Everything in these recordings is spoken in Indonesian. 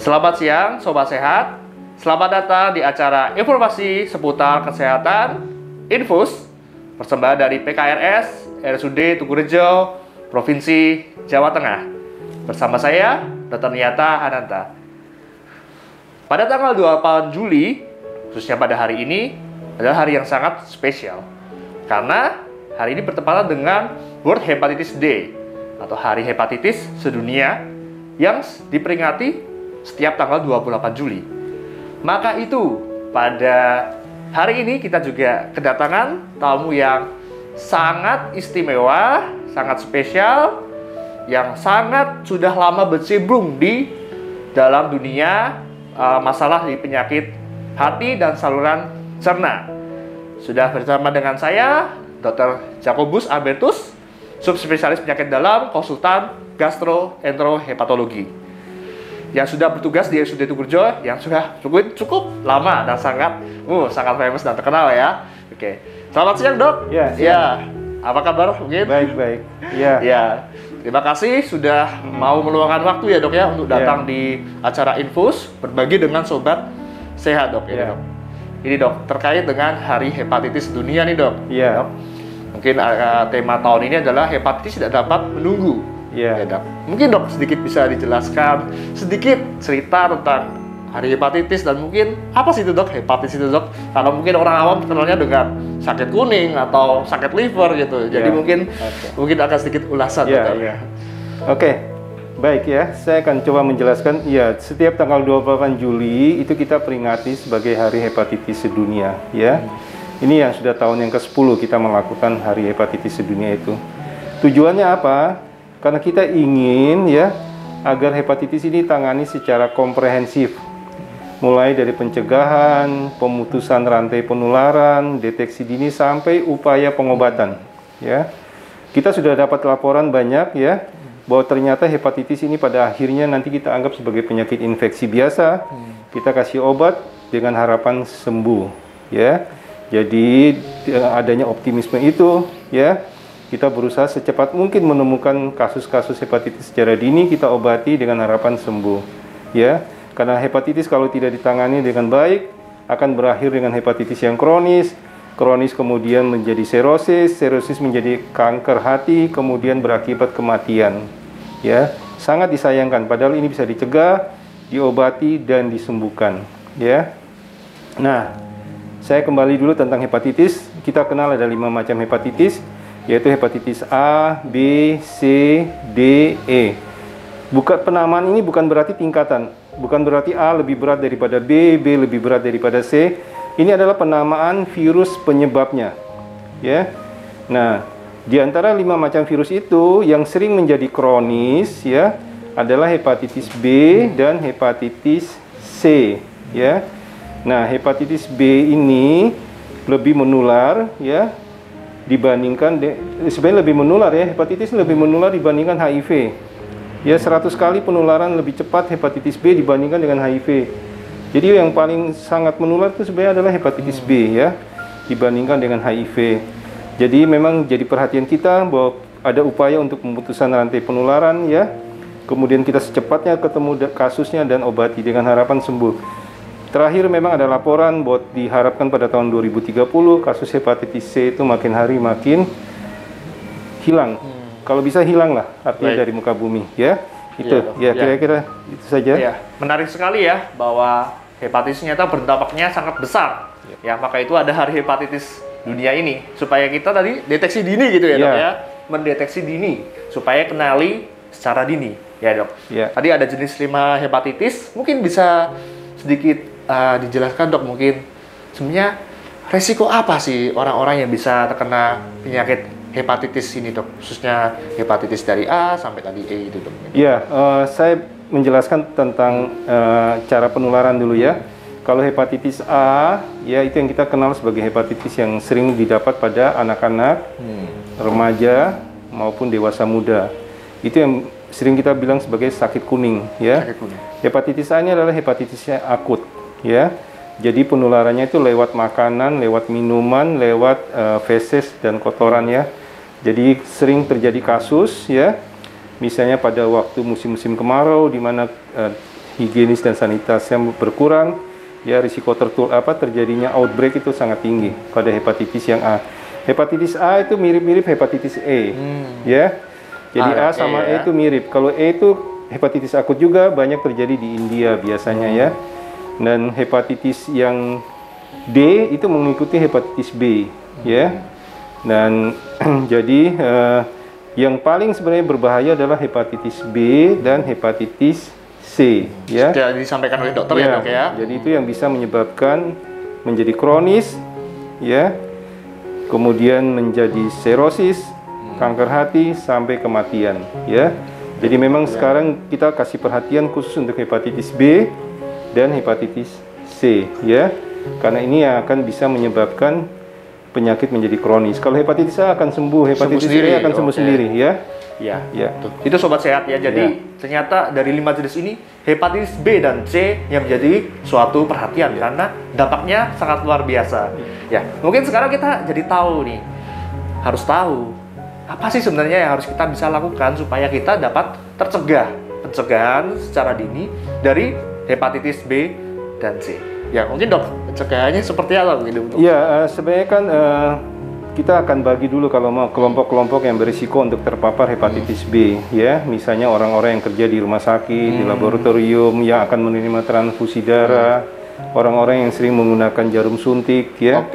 Selamat siang, Sobat Sehat. Selamat datang di acara informasi seputar kesehatan Infus, persembahan dari PKRS RSUD Tugurejo, Provinsi Jawa Tengah. Bersama saya, Dr. Niyata Ananta. Pada tanggal 28 Juli, khususnya pada hari ini, adalah hari yang sangat spesial. Karena hari ini bertepatan dengan World Hepatitis Day, atau Hari Hepatitis Sedunia, yang diperingati setiap tanggal 28 Juli. Maka itu, pada hari ini kita juga kedatangan tamu yang sangat istimewa, sangat spesial, yang sangat sudah lama berkecimpung di dalam dunia masalah di penyakit hati dan saluran cerna. Sudah bersama dengan saya, Dr. Jacobus Albertus, subspesialis penyakit dalam, konsultan gastroenterohepatologi, yang sudah bertugas di RSUD Tugurejo, yang sudah cukup lama dan sangat famous dan terkenal ya. Oke. Selamat siang, Dok. Ya. Apa kabar? Mungkin? Baik. Ya. Terima kasih sudah mau meluangkan waktu ya, Dok ya, untuk datang di acara Infus, berbagi dengan sobat sehat, Dok. Ini, Dok. Ini, Dok, terkait dengan Hari Hepatitis Dunia nih, Dok. Iya. Mungkin tema tahun ini adalah hepatitis tidak dapat menunggu. Iya. Ya, Dok. Mungkin, Dok, sedikit bisa dijelaskan sedikit cerita tentang Hari Hepatitis dan mungkin apa sih itu, Dok, hepatitis itu, Dok? Karena mungkin orang awam kenalnya dengan sakit kuning atau sakit liver gitu. Jadi mungkin akan sedikit ulasan, Dok. Oke. Baik ya, saya akan coba menjelaskan. Ya, setiap tanggal 28 Juli itu kita peringati sebagai Hari Hepatitis Sedunia, ya. Ini yang sudah tahun yang ke-10 kita melakukan Hari Hepatitis Sedunia itu. Tujuannya apa? Karena kita ingin ya agar hepatitis ini tangani secara komprehensif, mulai dari pencegahan, pemutusan rantai penularan, deteksi dini sampai upaya pengobatan. Ya, kita sudah dapat laporan banyak ya bahwa ternyata hepatitis ini pada akhirnya nanti kita anggap sebagai penyakit infeksi biasa. Kita kasih obat dengan harapan sembuh. Ya, jadi adanya optimisme itu ya. Kita berusaha secepat mungkin menemukan kasus-kasus hepatitis secara dini, kita obati dengan harapan sembuh. Ya, karena hepatitis kalau tidak ditangani dengan baik akan berakhir dengan hepatitis yang kronis, kemudian menjadi serosis menjadi kanker hati, kemudian berakibat kematian. Ya, sangat disayangkan. Padahal ini bisa dicegah, diobati dan disembuhkan. Ya, nah, saya kembali dulu tentang hepatitis. Kita kenal ada 5 macam hepatitis, yaitu hepatitis A, B, C, D, E. Penamaan ini bukan berarti tingkatan, bukan berarti A lebih berat daripada B, B lebih berat daripada C. Ini adalah penamaan virus penyebabnya. Ya. Nah, di antara 5 macam virus itu yang sering menjadi kronis ya adalah hepatitis B dan hepatitis C. Ya. Nah, hepatitis B ini lebih menular ya. Dibandingkan sebenarnya lebih menular ya, hepatitis lebih menular dibandingkan HIV. Ya, 100 kali penularan lebih cepat hepatitis B dibandingkan dengan HIV. Jadi yang paling sangat menular itu sebenarnya adalah hepatitis B ya, dibandingkan dengan HIV. Jadi memang jadi perhatian kita bahwa ada upaya untuk pemutusan rantai penularan ya. Kemudian kita secepatnya ketemu kasusnya dan obati dengan harapan sembuh. Terakhir memang ada laporan bahwa diharapkan pada tahun 2030 kasus hepatitis C itu makin hari makin hilang. Kalau bisa hilang lah artinya dari muka bumi ya. Itu ya kira-kira itu saja. Ya, menarik sekali ya bahwa hepatitis ternyata berdampaknya sangat besar. Ya, maka itu ada Hari Hepatitis Dunia ini supaya kita tadi deteksi dini gitu ya, Dok ya. Mendeteksi dini supaya kenali secara dini ya, Dok. Tadi ada jenis 5 hepatitis, mungkin bisa sedikit dijelaskan, Dok, mungkin sebenarnya resiko apa sih orang-orang yang bisa terkena penyakit hepatitis ini, Dok, khususnya hepatitis dari A sampai tadi E itu, Dok. Iya, saya menjelaskan tentang cara penularan dulu ya. Kalau hepatitis A ya itu yang kita kenal sebagai hepatitis yang sering didapat pada anak-anak, remaja maupun dewasa muda. Itu yang sering kita bilang sebagai sakit kuning ya. Sakit kuning. Hepatitis A ini adalah hepatitisnya akut ya. Jadi penularannya itu lewat makanan, lewat minuman, lewat feses dan kotoran ya. Jadi sering terjadi kasus ya. Misalnya pada waktu musim-musim kemarau di mana higienis dan sanitasi yang berkurang, ya risiko terjadinya outbreak itu sangat tinggi pada hepatitis yang A. Hepatitis A itu mirip-mirip hepatitis E, ya. Jadi A sama E itu mirip. Kalau E itu hepatitis akut juga banyak terjadi di India biasanya ya. Dan hepatitis yang D itu mengikuti hepatitis B, ya. Dan jadi yang paling sebenarnya berbahaya adalah hepatitis B dan hepatitis C, ya. Sudah disampaikan oleh dokter ya, Dok ya. Jadi itu yang bisa menyebabkan menjadi kronis, ya. Kemudian menjadi serosis, kanker hati sampai kematian, ya. Jadi memang sekarang kita kasih perhatian khusus untuk hepatitis B dan hepatitis C, ya. Karena ini yang akan bisa menyebabkan penyakit menjadi kronis. Kalau hepatitis A akan sembuh, hepatitis B akan sembuh sendiri, ya. Ya, ya. Itu sobat sehat ya. Jadi ternyata dari 5 jenis ini hepatitis B dan C yang menjadi suatu perhatian karena dampaknya sangat luar biasa. Ya, mungkin sekarang kita jadi tahu nih, harus tahu apa sih sebenarnya yang harus kita bisa lakukan supaya kita dapat tercegah pencegahan secara dini dari hepatitis B dan C. Ya, mungkin Dok, pencegahannya seperti apa begitu? Iya, sebenarnya kan kita akan bagi dulu kalau mau kelompok-kelompok yang berisiko untuk terpapar hepatitis B, ya. Misalnya orang-orang yang kerja di rumah sakit, di laboratorium, yang akan menerima transfusi darah, orang-orang yang sering menggunakan jarum suntik, ya.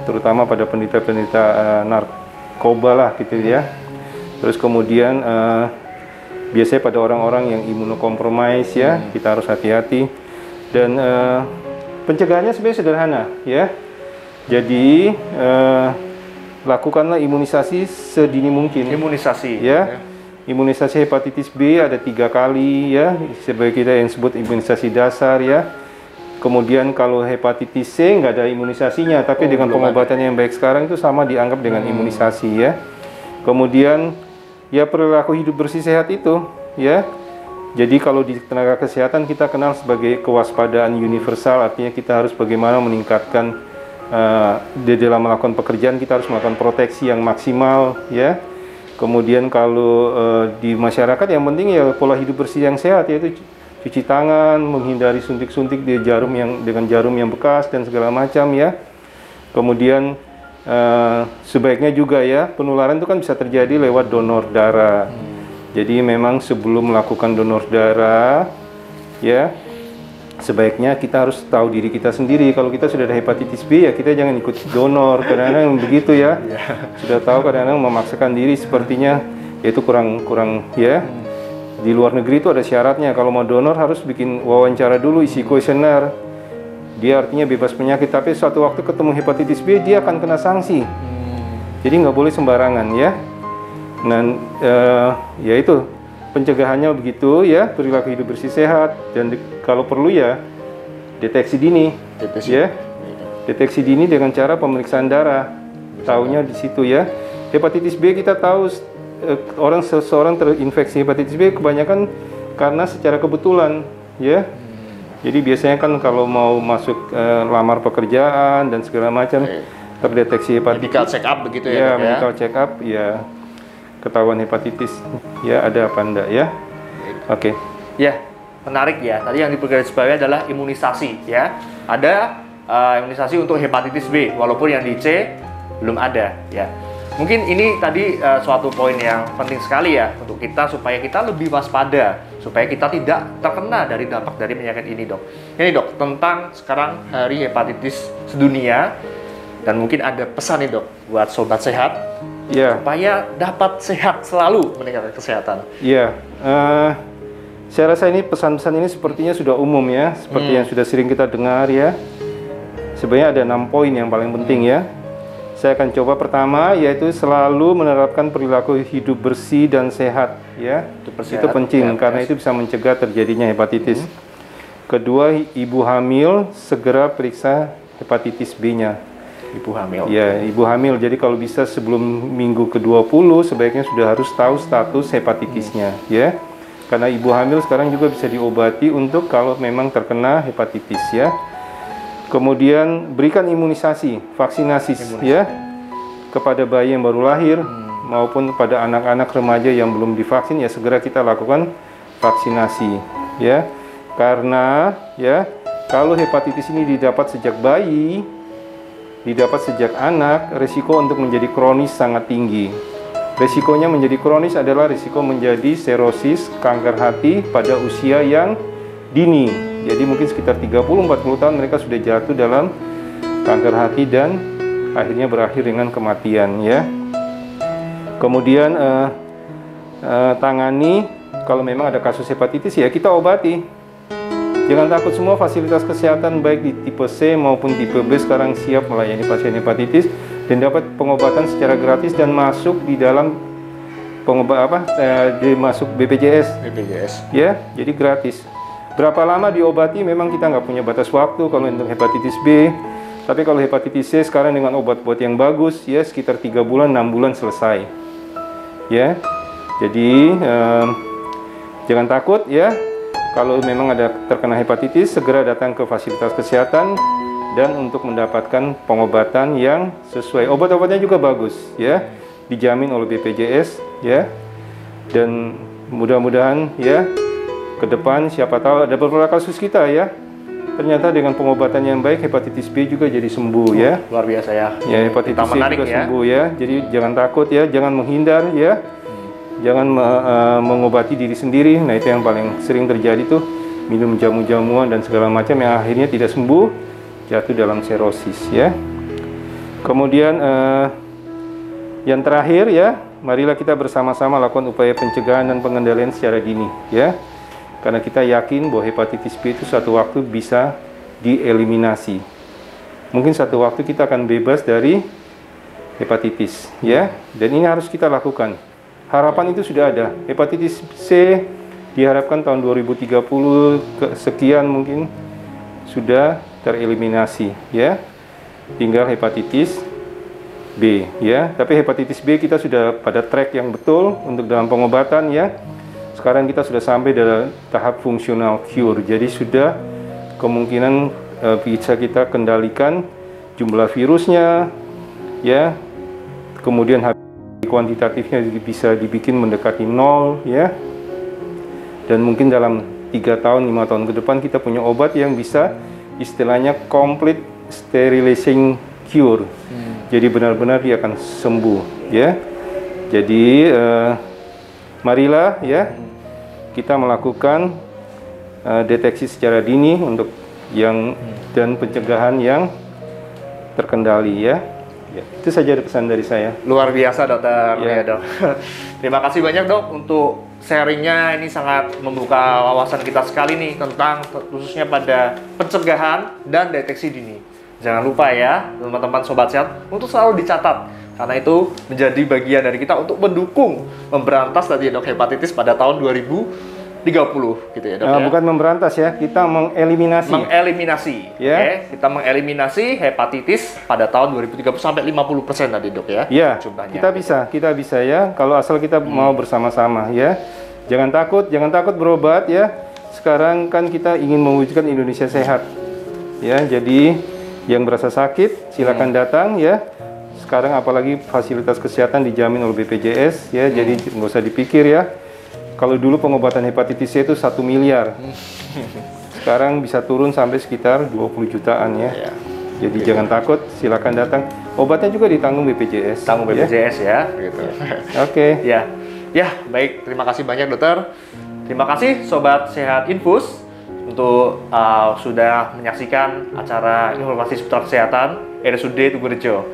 Terutama pada penderita-penderita narkoba lah, gitu ya. Terus kemudian biasanya pada orang-orang yang imunokompromis, ya, kita harus hati-hati. Dan pencegahannya sebenarnya sederhana, ya. Jadi lakukanlah imunisasi sedini mungkin. Imunisasi, ya. Imunisasi hepatitis B ada 3 kali, ya. Sebagai kita yang sebut imunisasi dasar, ya. Kemudian kalau hepatitis C nggak ada imunisasinya, tapi dengan pengobatan yang baik sekarang itu sama dianggap dengan imunisasi, ya. Kemudian ya perilaku hidup bersih sehat itu, ya. Jadi kalau di tenaga kesehatan kita kenal sebagai kewaspadaan universal, artinya kita harus bagaimana meningkatkan di dalam melakukan pekerjaan kita harus melakukan proteksi yang maksimal, ya. Kemudian kalau di masyarakat yang penting ya pola hidup bersih yang sehat, yaitu cuci tangan, menghindari suntik-suntik dengan jarum yang bekas dan segala macam, ya. Kemudian sebaiknya juga ya penularan itu kan bisa terjadi lewat donor darah. Jadi memang sebelum melakukan donor darah, ya, sebaiknya kita harus tahu diri kita sendiri. Kalau kita sudah ada hepatitis B, ya kita jangan ikut donor. Kadang-kadang begitu, ya. Sudah tahu kadang-kadang memaksakan diri sepertinya itu kurang ya. Di luar negeri itu ada syaratnya. Kalau mau donor harus bikin wawancara dulu, isi kuesioner. Dia artinya bebas penyakit, tapi suatu waktu ketemu hepatitis B dia akan kena sanksi. Jadi nggak boleh sembarangan, ya. Dan ya itu pencegahannya begitu, ya, perilaku hidup bersih sehat, dan kalau perlu ya deteksi dini, ya, deteksi dini dengan cara pemeriksaan darah, tahunya di situ, ya. Hepatitis B kita tahu seseorang terinfeksi hepatitis B kebanyakan karena secara kebetulan, ya. Jadi biasanya kan kalau mau masuk lamar pekerjaan dan segala macam terdeteksi hepatitis. Medical check up begitu ya? Ya, medical check up, ya. Ketahuan hepatitis, ya, ada apa enggak, ya. Oke. Ya, menarik ya. Tadi yang digarisbawahi adalah imunisasi, ya. Ada imunisasi untuk hepatitis B, walaupun yang di C belum ada, ya. Mungkin ini tadi suatu poin yang penting sekali ya untuk kita supaya kita lebih waspada, supaya kita tidak terkena dari dampak dari penyakit ini, Dok. Ini, Dok, tentang sekarang Hari Hepatitis Sedunia, dan mungkin ada pesan nih, Dok, buat sobat sehat, ya, supaya dapat sehat selalu, meningkatkan kesehatan. Iya, saya rasa ini pesan-pesan ini sepertinya sudah umum, ya, seperti yang sudah sering kita dengar, ya. Sebenarnya ada 6 poin yang paling penting, ya. Saya akan coba pertama, yaitu selalu menerapkan perilaku hidup bersih dan sehat, ya. Itu penting karena itu bisa mencegah terjadinya hepatitis. Kedua, ibu hamil segera periksa hepatitis B-nya. Ibu hamil. Ya, ibu hamil. Jadi kalau bisa sebelum minggu ke-20 sebaiknya sudah harus tahu status hepatitisnya, ya. Karena ibu hamil sekarang juga bisa diobati untuk kalau memang terkena hepatitis, ya. Kemudian berikan imunisasi, vaksinasi, ya, kepada bayi yang baru lahir maupun pada anak-anak remaja yang belum divaksin, ya segera kita lakukan vaksinasi, ya. Karena ya, kalau hepatitis ini didapat sejak bayi, didapat sejak anak, risiko untuk menjadi kronis sangat tinggi. Risikonya menjadi kronis adalah risiko menjadi serosis, kanker hati pada usia yang dini. Jadi mungkin sekitar 30-40 tahun mereka sudah jatuh dalam kanker hati dan akhirnya berakhir dengan kematian ya. Kemudian tangani kalau memang ada kasus hepatitis ya kita obati. Jangan takut, semua fasilitas kesehatan baik di tipe C maupun tipe B sekarang siap melayani pasien hepatitis dan dapat pengobatan secara gratis dan masuk di dalam masuk BPJS. Ya, jadi gratis. Berapa lama diobati memang kita nggak punya batas waktu kalau untuk hepatitis B. Tapi kalau hepatitis C sekarang dengan obat-obat yang bagus ya sekitar 3 bulan 6 bulan selesai. Ya. Jadi jangan takut ya. Kalau memang ada terkena hepatitis, segera datang ke fasilitas kesehatan dan untuk mendapatkan pengobatan yang sesuai. Obat-obatnya juga bagus, ya, dijamin oleh BPJS, ya. Dan mudah-mudahan, ya, ke depan siapa tahu ada beberapa kasus kita, ya. Ternyata dengan pengobatan yang baik hepatitis B juga jadi sembuh, ya. Luar biasa ya. Ya, hepatitis C juga sembuh, ya. Jadi jangan takut, ya, jangan menghindar, ya. Jangan mengobati diri sendiri. Nah, itu yang paling sering terjadi tuh, minum jamu-jamuan dan segala macam yang akhirnya tidak sembuh, jatuh dalam serosis ya. Kemudian yang terakhir ya, marilah kita bersama-sama lakukan upaya pencegahan dan pengendalian secara dini ya. Karena kita yakin bahwa hepatitis B itu suatu waktu bisa dieliminasi. Mungkin suatu waktu kita akan bebas dari hepatitis ya. Dan ini harus kita lakukan. Harapan itu sudah ada. Hepatitis C diharapkan tahun 2030 sekian mungkin sudah tereliminasi ya. Tinggal hepatitis B ya. Tapi hepatitis B kita sudah pada track yang betul untuk dalam pengobatan ya. Sekarang kita sudah sampai dalam tahap fungsional cure. Jadi sudah kemungkinan bisa kita kendalikan jumlah virusnya ya. Kemudian kuantitatifnya bisa dibikin mendekati 0 ya. Dan mungkin dalam 3 tahun 5 tahun ke depan kita punya obat yang bisa istilahnya complete sterilizing cure. Jadi benar-benar dia akan sembuh ya. Jadi marilah ya kita melakukan deteksi secara dini untuk yang dan pencegahan yang terkendali ya. Ya, itu saja pesan dari saya. Luar biasa dokter. Ya, Dok. Terima kasih banyak dok untuk sharingnya, ini sangat membuka wawasan kita sekali nih tentang khususnya pada pencegahan dan deteksi dini. Jangan lupa ya teman-teman sobat sehat untuk selalu dicatat karena itu menjadi bagian dari kita untuk mendukung memberantas tadi dok hepatitis pada tahun 2030 gitu ya dok ya. Bukan memberantas ya, kita mengeliminasi. Ya. Okay. Kita mengeliminasi hepatitis pada tahun 2030 sampai 50% tadi dok ya. Iya. Jumlahnya. Kita bisa ya kalau asal kita mau bersama-sama ya. Jangan takut berobat ya. Sekarang kan kita ingin mewujudkan Indonesia sehat. Ya, jadi yang berasa sakit silakan datang ya. Sekarang apalagi fasilitas kesehatan dijamin oleh BPJS ya. Jadi nggak usah dipikir ya. Kalau dulu pengobatan hepatitis C itu 1 miliar. Sekarang bisa turun sampai sekitar 20 jutaan ya. Jadi jangan takut, silakan datang. Obatnya juga ditanggung BPJS. Tanggung BPJS ya, gitu. Oke. Ya. Ya, baik. Terima kasih banyak dokter. Terima kasih sobat Sehat Infus untuk sudah menyaksikan acara informasi seputar kesehatan RSUD Tugurejo.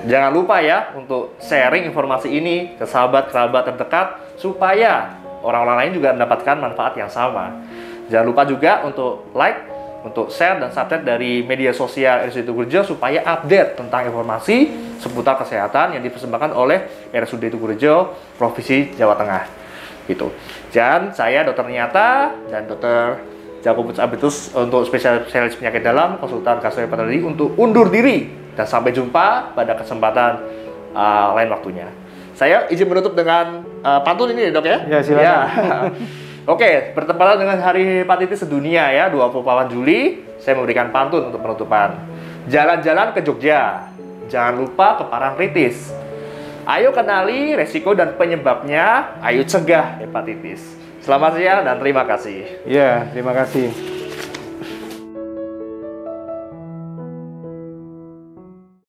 Jangan lupa ya untuk sharing informasi ini ke sahabat, kerabat terdekat supaya orang-orang lain juga mendapatkan manfaat yang sama. Jangan lupa juga untuk like, untuk share dan subscribe dari media sosial RSUD Tugurejo supaya update tentang informasi seputar kesehatan yang dipersembahkan oleh RSUD Tugurejo Provinsi Jawa Tengah. Gitu. Dan saya Dr. Nyata dan Dr. Jakobus Abitus untuk spesialis penyakit dalam konsultan gastroenterologi untuk undur diri. Dan sampai jumpa pada kesempatan lain waktunya. Saya izin menutup dengan pantun ini dok ya? Ya silakan. Ya. Oke, bertepatan dengan Hari Hepatitis Sedunia ya, 28 Juli, saya memberikan pantun untuk penutupan. Jalan-jalan ke Jogja, jangan lupa ke Parangtritis. Ayo kenali resiko dan penyebabnya, ayo cegah hepatitis. Selamat siang dan terima kasih. Ya, terima kasih.